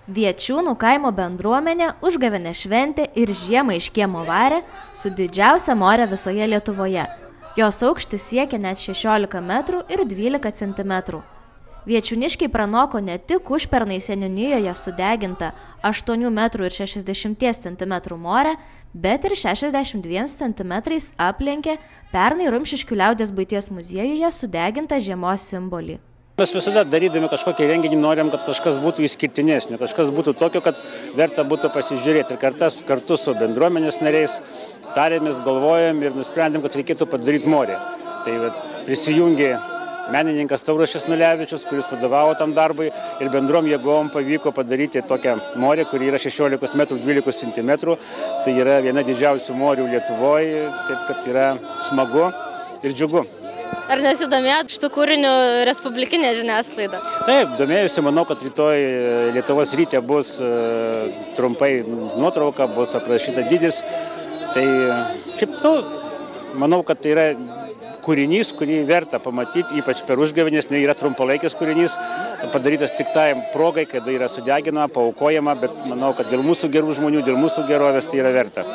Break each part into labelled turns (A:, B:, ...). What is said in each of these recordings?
A: Viečiūnų kaimo bendruomenė užgavėnės šventė ir žiemą iš kiemo varė su didžiausia more visoje Lietuvoje. Jos aukštis siekia net 16 metrų ir 12 centimetrų. Viečiūniškiai pranoko ne tik užpernai seniūnijoje sudegintą 8 metrų ir 60 centimetrų morę, bet ir 62 centimetrais aplenkė pernai Rumšiškių liaudies buities muziejuje sudegintą žiemos simbolį.
B: Mes visada darydami kažkokį renginį norim, kad kažkas būtų išskirtinesnio, kažkas būtų tokio, kad verta būtų pasižiūrėti. Ir kartu su bendruomenės nariais tarėmės, galvojom ir nusprendėm, kad reikėtų padaryti morę. Tai prisijungė menininkas Tauras Česnulevičius, kuris vadovavo tam darbui, ir bendrom jėgom pavyko padaryti tokią morę, kuri yra 16 metrų 12 centimetrų. Tai yra viena didžiausių morių Lietuvoje, taip kad yra smagu ir džiugu.
C: Ar nesidomėjot šitų kūrinių respublikinė žiniasklaida?
B: Taip, domėjusi, manau, kad rytoj Lietuvos ryte bus trumpai nuotrauka, bus aprašyta dydis. Tai šiaip, manau, kad tai yra kūrinys, kurį verta pamatyti, ypač per užgavėnes, yra trumpalaikis kūrinys, padarytas tik tai progai, kada yra sudeginama, paaukojama, bet manau, kad dėl mūsų gerų žmonių, dėl mūsų gerovės tai yra verta.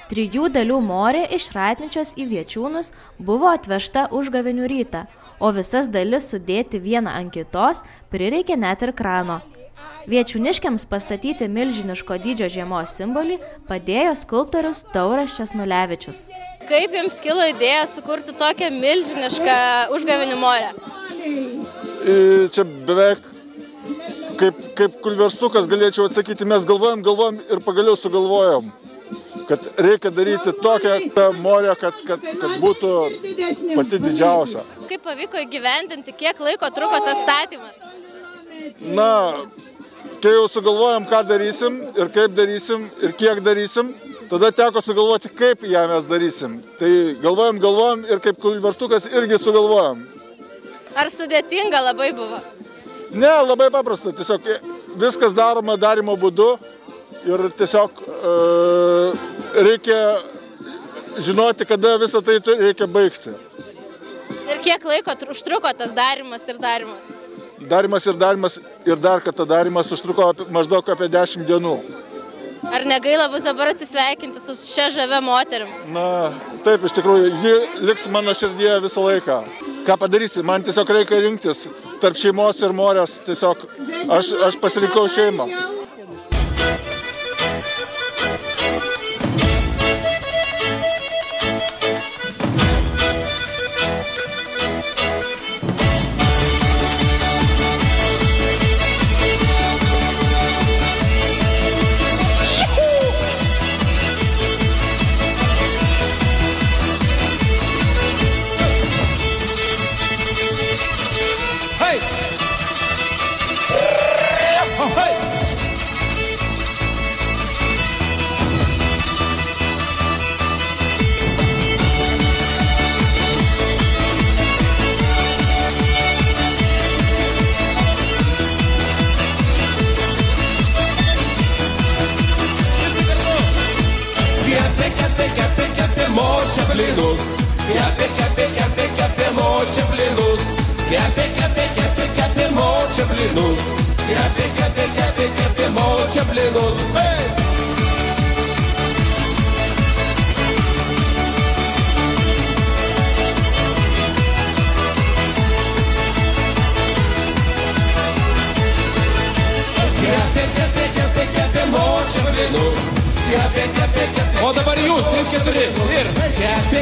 A: 3 dalių morė iš Ratničios į Viečiūnus buvo atvežta užgavėnių rytą, o visas dalis sudėti vieną ant kitos prireikė net ir krano. Viečiūniškiams pastatyti milžiniško dydžio žiemos simbolį padėjo skulptorius Tauras Česnulevičius.
C: Kaip jums kilo idėja sukurti tokią milžinišką užgavėnių morę?
D: Čia beveik kaip kulverstukas galėčiau atsakyti, mes galvojom ir pagaliau sugalvojom, kad reikia daryti tokią morę, kad būtų pati didžiausia.
C: Kaip pavyko įgyvendinti, kiek laiko truko tas statymas?
D: Kai jau sugalvojom, ką darysim ir kaip darysim ir kiek darysim, tada teko sugalvoti, kaip ją mes darysim. Tai galvojom ir kaip kulvertukas irgi sugalvojom.
C: Ar sudėtinga labai buvo?
D: Ne, labai paprasta. Tiesiog viskas daroma darymo būdu ir tiesiog reikia žinoti, kada visą tai reikia baigti.
C: Ir kiek laiko užtruko tas darymas ir darimas?
D: Darimas ir dar kartą darimas užtruko maždaug apie 10 dienų.
C: Ar negaila bus dabar atsisveikinti su šia žavia moterim?
D: Taip, iš tikrųjų, ji liks mano širdyje visą laiką. Ką padarysi, man tiesiog reikia rinktis tarp šeimos ir morės, tiesiog aš pasirinkau šeimą.
E: Močia blynus, kepė močia blynus, kepė močia blynus, kepė močia blynus. Kepė močia blynus. O dabar jūs, 3-4 ir kepė